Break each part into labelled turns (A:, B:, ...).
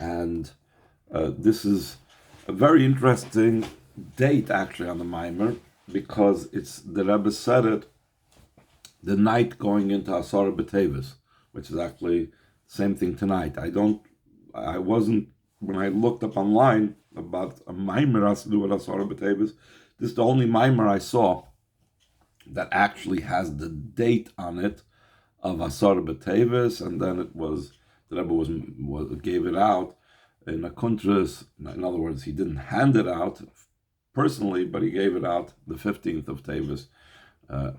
A: And this is a very interesting date actually on the Maimer, because it's the Rebbe said it the night going into Asara B'Tevis, which is actually the same thing tonight. When I looked up online about a Maimer has to do with Asara B'Tevis, this is the only Maimer I saw that actually has the date on it of Asara B'Tevis, and then it was, the Rebbe gave it out in a kuntras. In other words, he didn't hand it out personally, but he gave it out the 15th of Tevis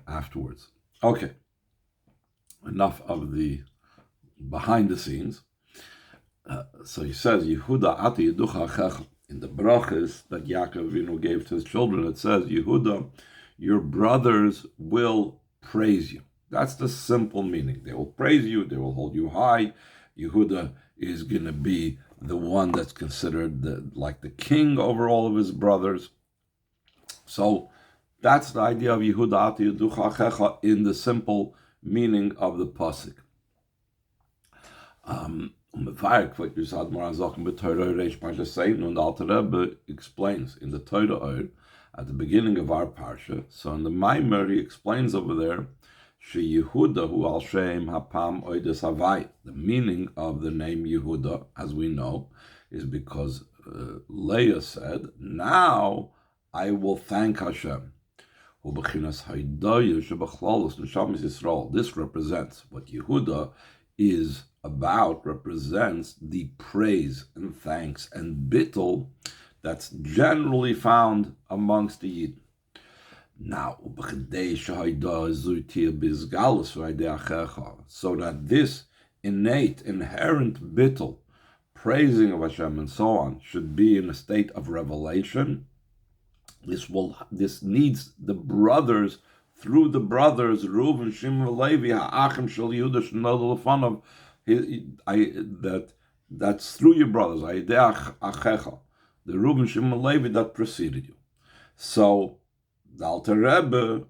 A: afterwards. Okay, enough of the behind the scenes. So he says, Yehuda ati יודוך אחיך. In the brachas that Yaakov Avinu gave to his children, it says, Yehuda, your brothers will praise you. That's the simple meaning. They will praise you, they will hold you high. Yehuda is going to be the one that's considered like the king over all of his brothers. So that's the idea of Yehuda ati יודוך אחיך in the simple meaning of the pasuk. And the Alter Rebbe explains in the Torah at the beginning of our parsha. So in the Maimer he explains over there, Yehuda hu al shem hapam oides havai. The meaning of the name Yehuda, as we know, is because Leah said, "Now I will thank Hashem." This represents what Yehuda is about, represents the praise and thanks and bittul that's generally found amongst the Yid. Now, so that this innate, inherent bittul, praising of Hashem and so on, should be in a state of revelation, this needs the brothers, through the brothers, Reuven, Shimon, Levi, Ha'achim Shel Yehuda, Shnodel Lefanav, that's through your brothers, Achicha, the Reuven, Shimon, Levi that preceded you. So the Alter Rebbe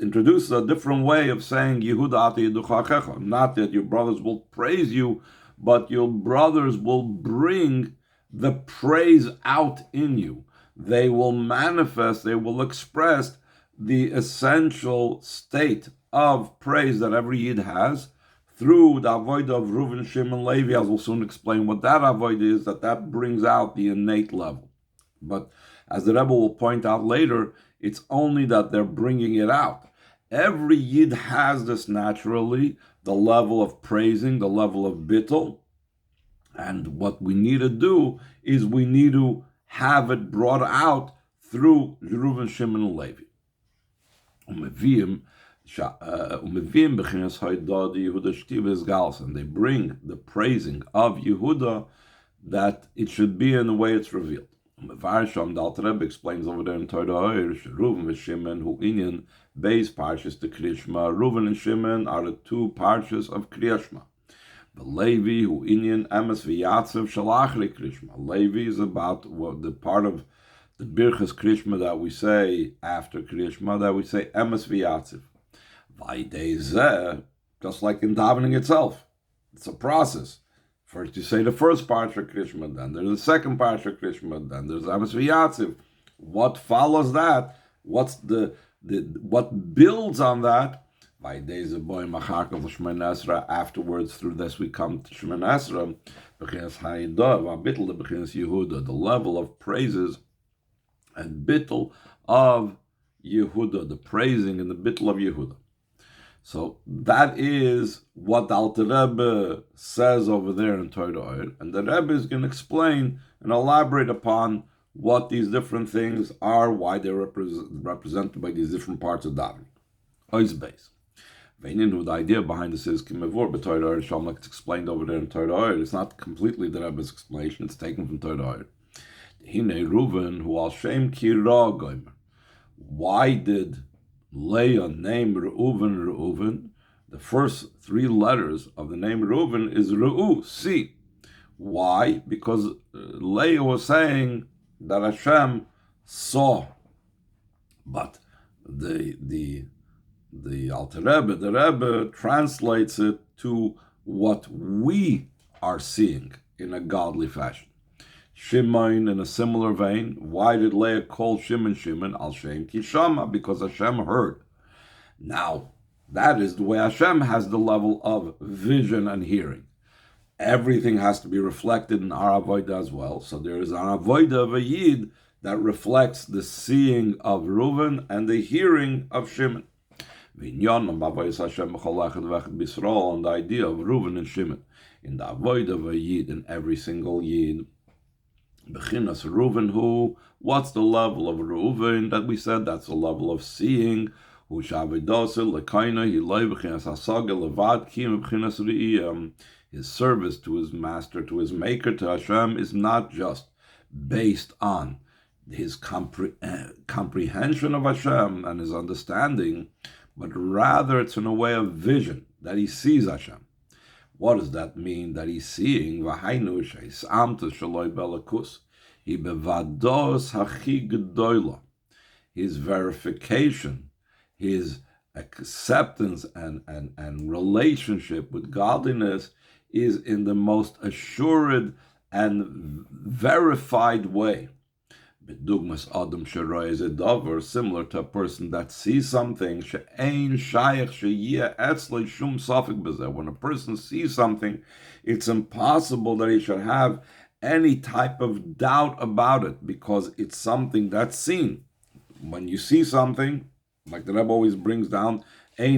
A: introduces a different way of saying Yehuda ati יודוך אחיך. Not that your brothers will praise you, but your brothers will bring the praise out in you. They will manifest, they will express the essential state of praise that every Yid has through the avodah of Reuven, Shimon, Levi. As we'll soon explain what that avodah is, that brings out the innate level. But as the Rebbe will point out later, it's only that they're bringing it out. Every Yid has this naturally, the level of praising, the level of bittul, and what we need to do is we need to have it brought out through Reuven, Shimon, and Levi. And they bring the praising of Yehuda that it should be in the way it's revealed. The Alter Rebbe explains over there in Torah, Reuven and Shimon, who inyan base parshas to Kriyashma. Reuven and Shimon are the two parshas of Kriyashma. The Levi, who inyan emes v'yatzev shalachri Kriyashma. Levi is about the part of the Birchas Kriyashma that we say after Kriyashma, that we say emes v'yatzev. V'idei zeh, just like in davening itself, it's a process. First you say the first parsha Kriyashma, then there's the second parsha Kriyashma, then there's emes v'yatzev. What follows that? What's what builds on that? Afterwards, through this we come to Shemoneh Esrei, the level of praises and bittul of Yehuda, the praising and the bittul of Yehuda. So that is what the Alter Rebbe says over there in Torah, and the Rebbe is going to explain and elaborate upon what these different things are, why they're represented by these different parts of davening. Ois base. The idea behind this is Kimevor b'Torah Shalom, it's explained over there in Torah. It's not completely the Rebbe's explanation, it's taken from Torah. Hine Reuven, who al Shem Kira Gomer. Why did Leah name Reuven? The first three letters of the name Reuven is Re'u, see. Why? Because Leah was saying that Hashem saw, but the Alter Rebbe, the Rebbe translates it to what we are seeing. in a godly fashion. Shimon, in a similar vein, why did Leah call Shimon al Shem Kishama? Because Hashem heard. Now, that is the way Hashem has the level of vision and hearing. Everything has to be reflected in our avodah as well. So there is an avodah of a yid that reflects the seeing of Reuven and the hearing of Shimon. On the idea of Reuven and Shimon, in the avodah of a yid, in every single yid. Bechinas Reuven, who? What's the level of Reuven that we said? That's the level of seeing. His service to his master, to his maker, to Hashem, is not just based on his comprehension of Hashem and his understanding, but rather it's in a way of vision, that he sees Hashem. What does that mean, that he's seeing? His verification, his acceptance and relationship with godliness is in the most assured and verified way. Similar to a person that sees something, when a person sees something, it's impossible that he should have any type of doubt about it, because it's something that's seen. When you see something, like the Rebbe always brings down, a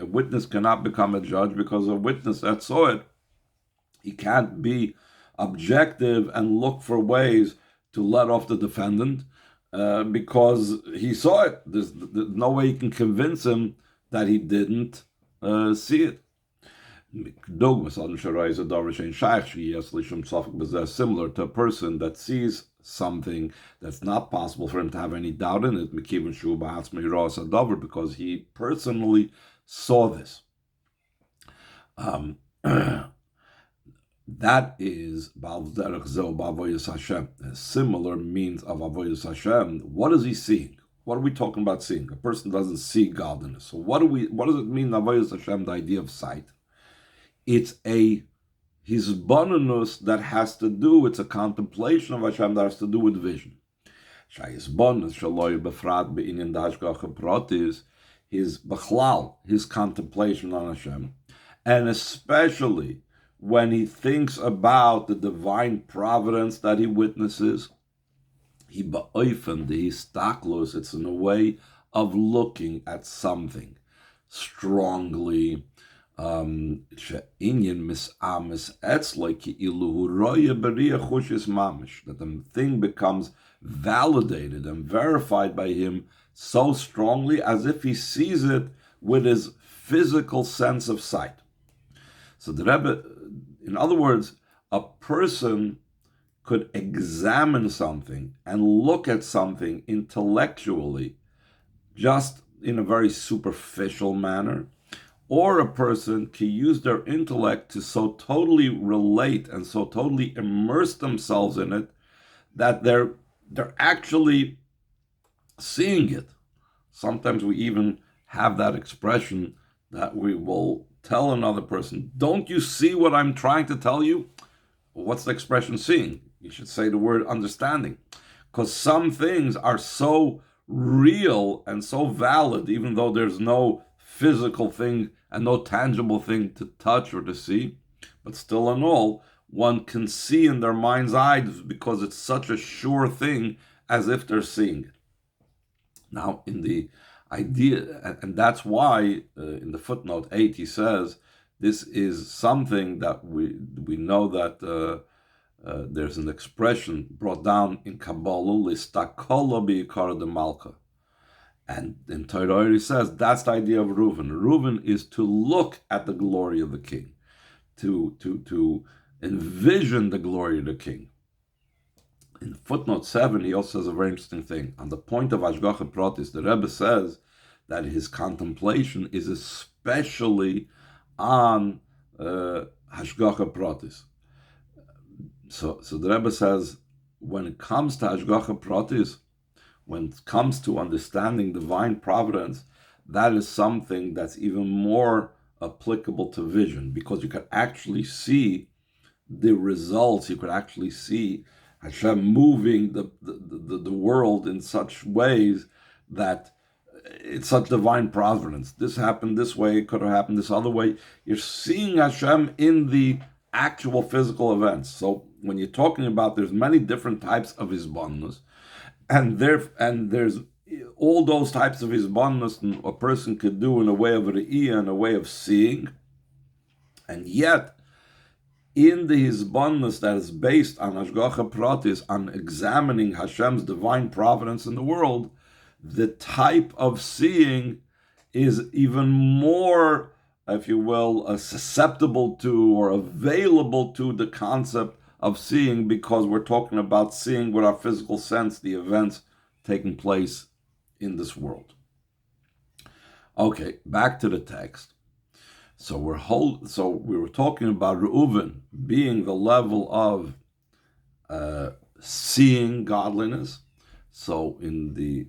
A: witness cannot become a judge, because a witness that saw it, he can't be objective and look for ways to let off the defendant, because he saw it. There's no way you can convince him that he didn't see it. Similar to a person that sees something that's not possible for him to have any doubt in it, because he personally saw this. That is a similar means of avodas Hashem. What is he seeing? What are we talking about seeing? A person doesn't see godliness. So what does it mean, avodas Hashem, the idea of sight? It's a hisbonenus that has to do, it's a contemplation of Hashem that has to do with vision. His bechlal, his contemplation on Hashem, and especially when he thinks about the divine providence that he witnesses, he ba'oifen, the histaklos, it's in a way of looking at something strongly, that the thing becomes validated and verified by him so strongly as if he sees it with his physical sense of sight. So the Rebbe, in other words, a person could examine something and look at something intellectually just in a very superficial manner, or a person can use their intellect to so totally relate and so totally immerse themselves in it that they're actually seeing it. Sometimes we even have that expression that we will tell another person, don't you see what I'm trying to tell you? Well, what's the expression seeing? You should say the word understanding. Because some things are so real and so valid, even though there's no physical thing and no tangible thing to touch or to see, but still in all, one can see in their mind's eyes because it's such a sure thing as if they're seeing it. Now, in the idea, and that's why in the footnote 8 he says, this is something that we know that there's an expression brought down in Kabbalah, listakolo bi'ikara de malka. And in Torah he says that's the idea of Reuven. Reuven is to look at the glory of the king, to envision the glory of the king. In footnote 7, he also says a very interesting thing. On the point of Hashgacha Pratis, the Rebbe says that his contemplation is especially on Hashgacha Pratis. So the Rebbe says, when it comes to Hashgacha Pratis, when it comes to understanding divine providence, that is something that's even more applicable to vision, because you can actually see the results, you could actually see Hashem moving the world in such ways that it's such divine providence. This happened this way, it could have happened this other way. You're seeing Hashem in the actual physical events. So when you're talking about, there's many different types of Hisbonenus, and there's all those types of Hisbonenus a person could do in a way of Re'iyah, in a way of seeing, and yet in the Hisbonenus that is based on Hashgacha Pratis, on examining Hashem's divine providence in the world, the type of seeing is even more, if you will, susceptible to or available to the concept of seeing, because we're talking about seeing with our physical sense the events taking place in this world. Okay, back to the text. So we were talking about Reuven being the level of seeing godliness. So in the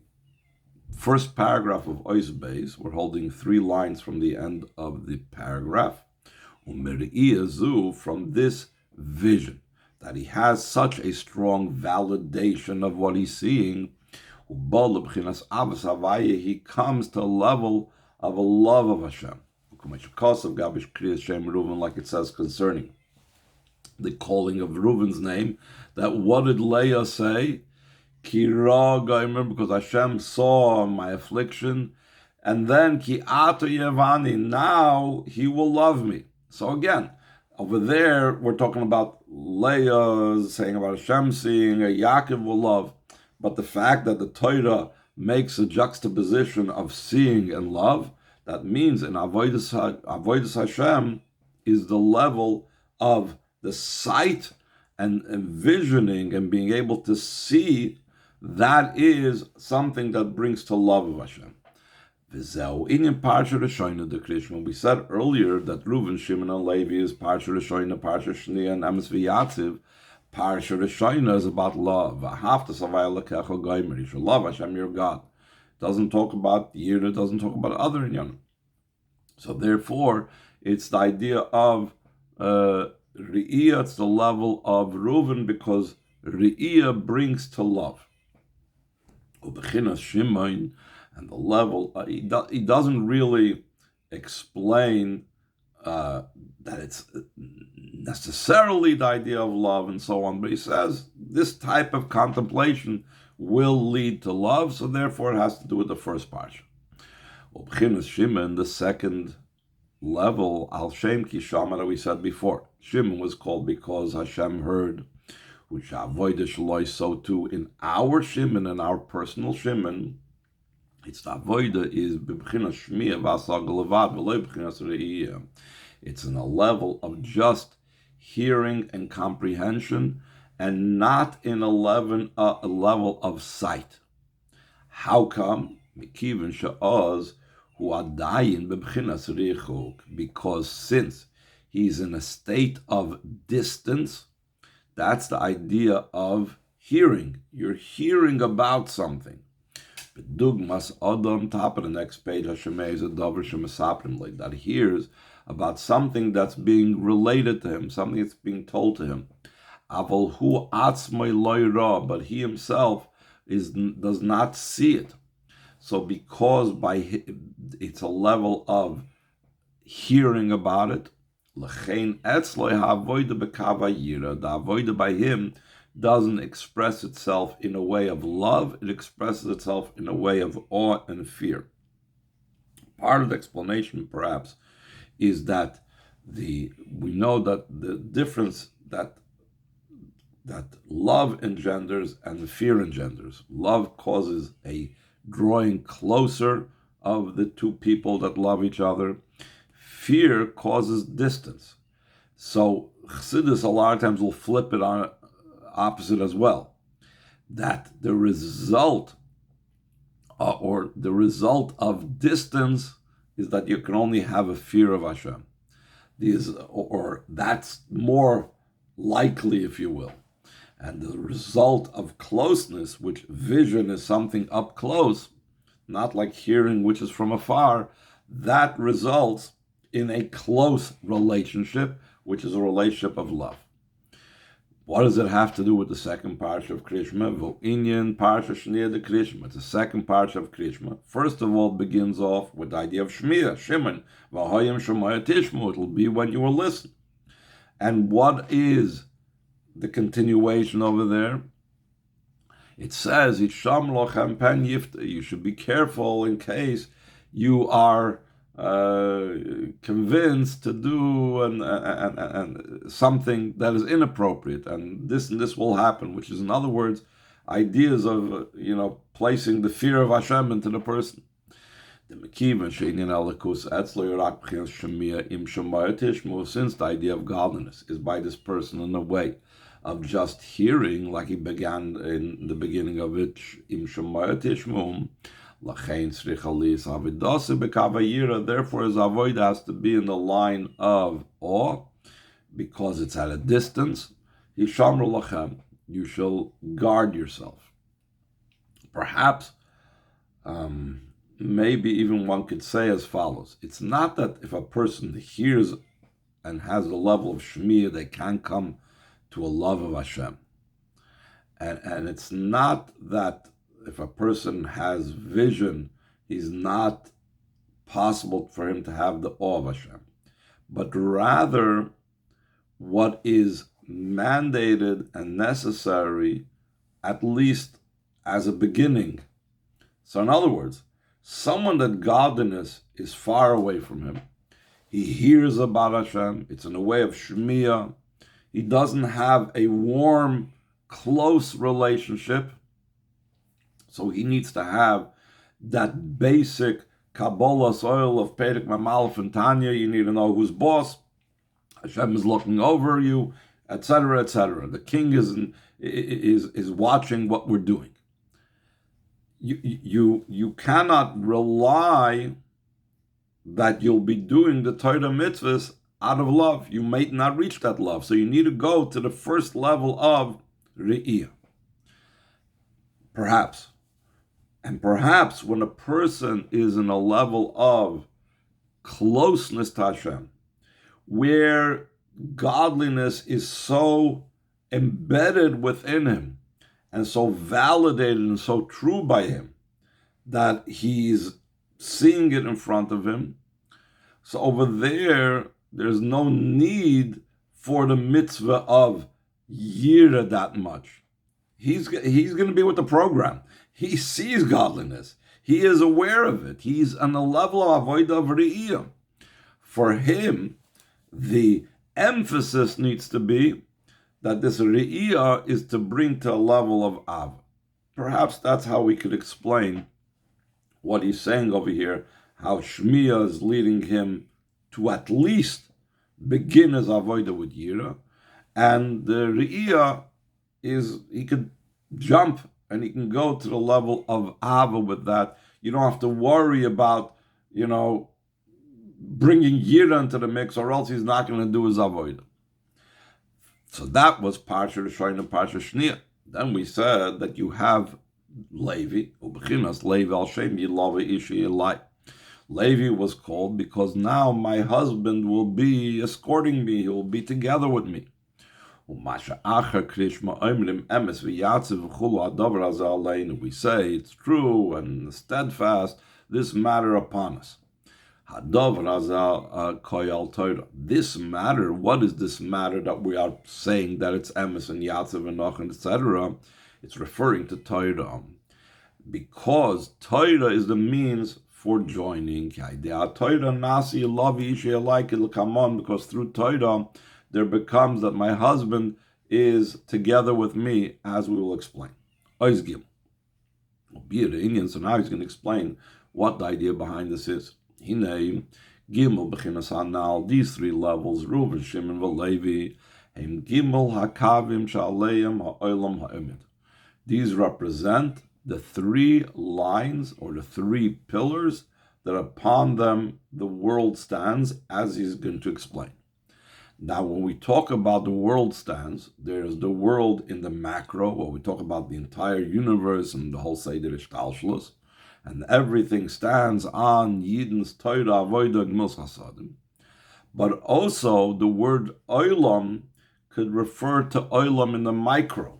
A: first paragraph of Ois Beis, we're holding 3 lines from the end of the paragraph. From this vision, that he has such a strong validation of what he's seeing, he comes to a level of a love of Hashem. Like it says concerning the calling of Reuven's name, that what did Leah say? Kira, I remember, because Hashem saw my affliction, and then Ki ato Yevani, now he will love me. So again, over there we're talking about Leah saying about Hashem seeing, Yaakov will love, but the fact that the Torah makes a juxtaposition of seeing and love, that means in Avodas Hashem is the level of the sight and envisioning and being able to see. That is something that brings to love of Hashem. We said earlier that Reuven, Shimon, and Levi is Parsha Rishoyna, Parsha Shniya, and Amos V'Yatziv. Parsha Rishoyna is about love. You should love Hashem, your God. It doesn't talk about Yira, it doesn't talk about other inyanim. So therefore, it's the idea of Re'iyah, it's the level of Reuven, because Re'iyah brings to love. Shimon, and the level, he doesn't really explain that it's necessarily the idea of love and so on, but he says this type of contemplation will lead to love, so therefore it has to do with the first parsha. Shimon, the second level, Al Shem Ki Shama, that we said before. Shimon was called because Hashem heard, which avoided Shaloi, so too in our Shimon, in our personal Shimon, it's the avoida is b'bchinas shmiya v'asag levad v'lo b'chinas re'iyah. It's in a level of just hearing and comprehension, and not in a level of sight. How come? Mikiven she'oz hu adayin b'bchinas reichuk, because since he's in a state of distance, that's the idea of hearing. You're hearing about something. Dugmas Adam, top of the next page, Hashemeh is a davar shemasaprim, like that hears about something that's being related to him, something that's being told to him. Aval hu atzmai loyra, but he himself does not see it. So because it's a level of hearing about it, l'chein etzloi ha'avoida b'kava yira, the avoida by him doesn't express itself in a way of love, it expresses itself in a way of awe and fear. Part of the explanation, perhaps, is that we know that the difference that love engenders and fear engenders. Love causes a drawing closer of the two people that love each other. Fear causes distance. So Chassidus a lot of times will flip it on opposite as well, that the result of distance is that you can only have a fear of Hashem. Or that's more likely, if you will. And the result of closeness, which vision is something up close, not like hearing, which is from afar, that results in a close relationship, which is a relationship of love. What does it have to do with the second parsha of Krishma? Inyan parsha Shnia de Krishma. It's the second parsha of Krishma. First of all, it begins off with the idea of Shmiya, Shimon, V'hoyim Shemaya Tishmu. It'll be when you will listen. And what is the continuation over there? It says, Isham lochem pen yifta. You should be careful in case you are convinced to do and something that is inappropriate, and this will happen, which is, in other words, ideas of placing the fear of Hashem into the person. Since the idea of godliness is by this person in a way of just hearing, like he began in the beginning of it, im shemaya tishmu. Therefore, his avodah has to be in the line of awe, because it's at a distance. You shall guard yourself. Perhaps, maybe even one could say as follows. It's not that if a person hears and has a level of shmiyah, they can come to a love of Hashem. And it's not that if a person has vision, it's not possible for him to have the awe of Hashem. But rather, what is mandated and necessary, at least as a beginning. So in other words, someone that godliness is far away from him, he hears about Hashem, it's in a way of Shmiyah, he doesn't have a warm, close relationship, so he needs to have that basic Kabbalah soil of Perek Mamalef and Tanya. You need to know who's boss. Hashem is looking over you, etc., etc. The king is watching what we're doing. You cannot rely that you'll be doing the Torah mitzvahs out of love. You might not reach that love. So you need to go to the first level of Re'iyah. Perhaps. And perhaps when a person is in a level of closeness to Hashem, where godliness is so embedded within him and so validated and so true by him that he's seeing it in front of him, so over there's no need for the mitzvah of yira that much. He's going to be with the program. He sees godliness. He is aware of it. He's on the level of avodah of re'iyah. For him, the emphasis needs to be that this re'iyah is to bring to a level of av. Perhaps that's how we could explain what he's saying over here, how Shmiyah is leading him to at least begin his avodah with yira, and the re'iyah is he could jump and he can go to the level of ava with that. You don't have to worry about, bringing yira into the mix, or else he's not going to do his avodah. So that was Parsha Rishon and Parsha Shnia. Then we said that you have Levi, Ubechinas Levi al Shem Yilava Ishi Elai. Levi was called because now my husband will be escorting me, he will be together with me. We say it's true and steadfast, this matter upon us. This matter, what is this matter that we are saying that it's emes and yatziv and noch and etc.? It's referring to Torah. Because Torah is the means for joining. Because through Torah, there becomes that my husband is together with me, as we will explain. So now he's going to explain what the idea behind this is. These three levels, Reuven, Shimon, Levi, these represent the three lines or the three pillars that upon them the world stands, as he's going to explain. Now, when we talk about the world stands, there's the world in the macro, where we talk about the entire universe and the whole Seder Ishtalshlus, and everything stands on Yidden's Torah, Avodah, Gmos Hasadim. But also, the word Olam could refer to olam in the micro.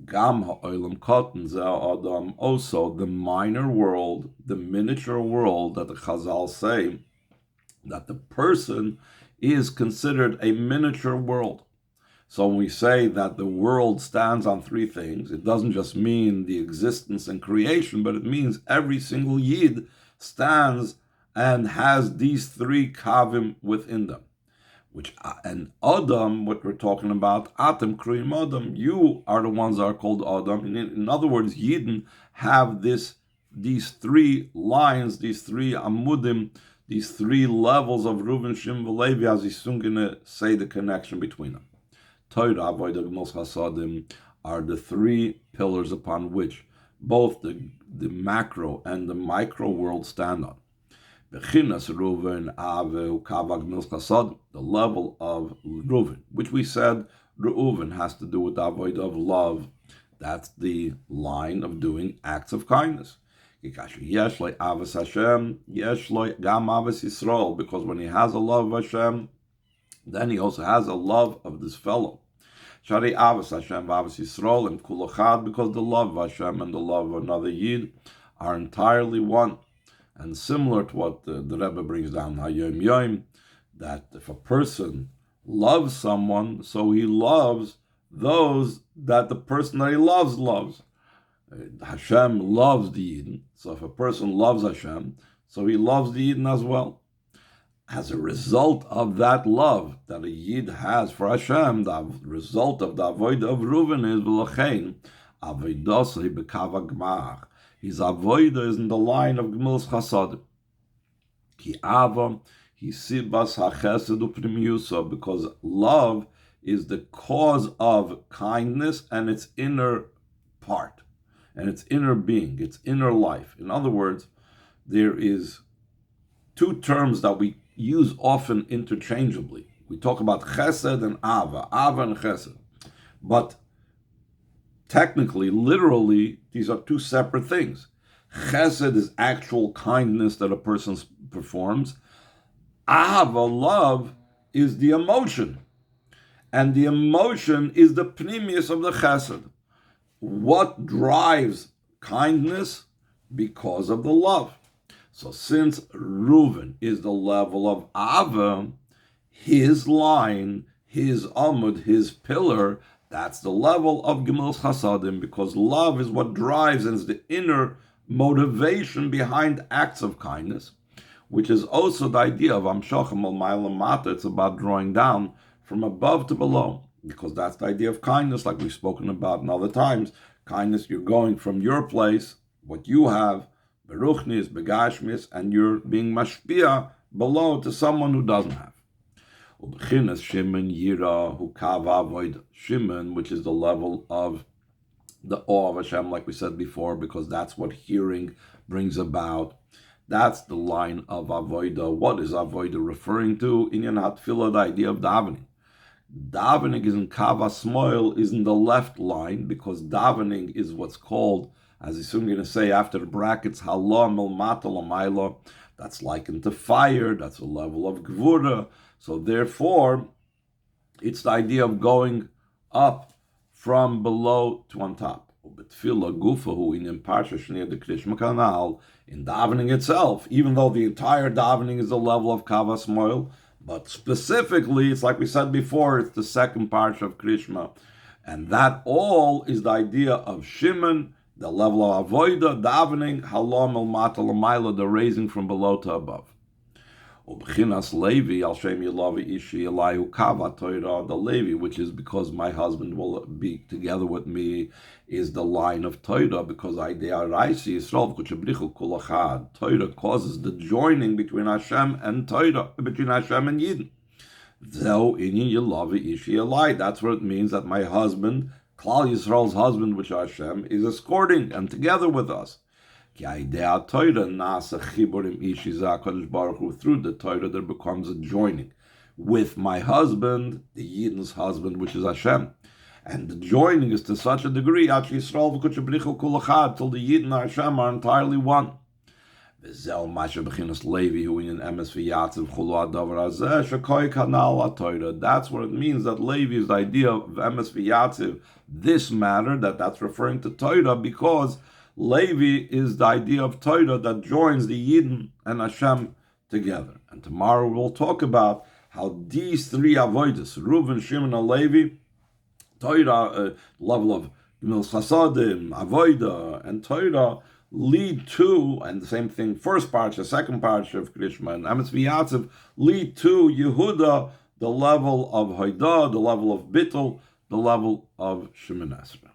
A: Gam ha'olam katan ze adam, also the minor world, the miniature world that the Chazal say that the person is considered a miniature world. So when we say that the world stands on three things, it doesn't just mean the existence and creation, but it means every single yid stands and has these three kavim within them. Which, and Adam, what we're talking about, Atem Kriyim Adam, you are the ones that are called Adam. In other words, Yidden have these three lines, these three amudim, these three levels of Reuven, Shimon, Levi, as he's soon going to say the connection between them. Torah, Avodah, Gemos Chasadim are the three pillars upon which both the macro and the micro world stand on. Bechinas Reuven Ave Ukavag Gemos Chasad, the level of Reuven, which we said Reuven has to do with the avodah of love. That's the line of doing acts of kindness. Because when he has a love of Hashem, then he also has a love of this fellow. Shari Avos Hashem v'Avos Yisrael and Kulachad, because the love of Hashem and the love of another Yid are entirely one. And similar to what the Rebbe brings down, Hayom Yom, that if a person loves someone, so he loves those that the person that he loves. Hashem loves the Yidden, so if a person loves Hashem, so he loves the Yidden as well. As a result of that love that a Yid has for Hashem, the result of the avodah of Reuven is v'lachein avodah b'kav hagmach. His avodah is in the line of Gemilas Chasadim. Ki ava, he sibas hachesed u'pnimiusa, because love is the cause of kindness and its inner part, and its inner being, its inner life. In other words, there is two terms that we use often interchangeably. We talk about chesed and ava and chesed. But technically, literally, these are two separate things. Chesed is actual kindness that a person performs. Ava, love, is the emotion. And the emotion is the pnimius of the chesed. What drives kindness? Because of the love. So since Reuven is the level of Ava, his line, his amud, his pillar, that's the level of Gemilas Chasadim, because love is what drives and is the inner motivation behind acts of kindness, which is also the idea of Amshachim al Ma'ala Mata. It's about drawing down from above to below, because that's the idea of kindness, like we've spoken about in other times. Kindness, you're going from your place, what you have, Beruchnis, Begashmis, and you're being mashpia below to someone who doesn't have. Ubechinas Shimon Yira who kava avoid Shimon, which is the level of the awe of Hashem, like we said before, because that's what hearing brings about. That's the line of avoida. What is avoida referring to? Inyan hatfilah, the idea of davening. Davening is in kava smoil, is in the left line, because davening is what's called, as he's soon going to say after the brackets, halah milmata lamayla. That's likened to fire. That's a level of gvura. So therefore, it's the idea of going up from below to on top. Betfila gufahu in parsha shnei the krishma kanal, in davening itself, even though the entire davening is a level of kava smoil, but specifically, it's like we said before, it's the second parsha of Krishma, and that all is the idea of Shimon, the level of avoida, davening, halom el mata l'mayla, the raising from below to above. Ubchinas Levi, al shem yelavi ishi elayu kava Torah, the Levi, which is because my husband will be together with me, is the line of Torah, because Raisi Yisrael v'kuchabrichu kulachad. Torah causes the joining between Hashem and Torah, between Hashem and Yidden. Zeu inyan yelavi ishi elai. That's what it means that my husband, Klal Yisrael's husband, which Hashem, is escorting and together with us. Through the Torah, there becomes a joining with my husband, the Yidden's husband, which is Hashem. And the joining is to such a degree, till the Yidden and Hashem are entirely one. V'zel Masha Bechinas Levi Hu in Emes V'Yatziv Chulu Adavar Hazeh Shekoi Kanal HaTorah. That's what it means, that Levi is the idea of Emes V'Yatziv, this matter, that's referring to Torah, because Levi is the idea of Torah that joins the Yidden and Hashem together. And tomorrow we'll talk about how these three avodas, Reuven, Shimon, and Levi, Torah, level of Gimel Chasadim, Avodah, and Torah, lead to, and the same thing, first parsha, second parsha of Krishma, and Emes V'Yatziv, lead to Yehuda, the level of Hoidah, the level of Bittul, the level of Shemoneh Esrei.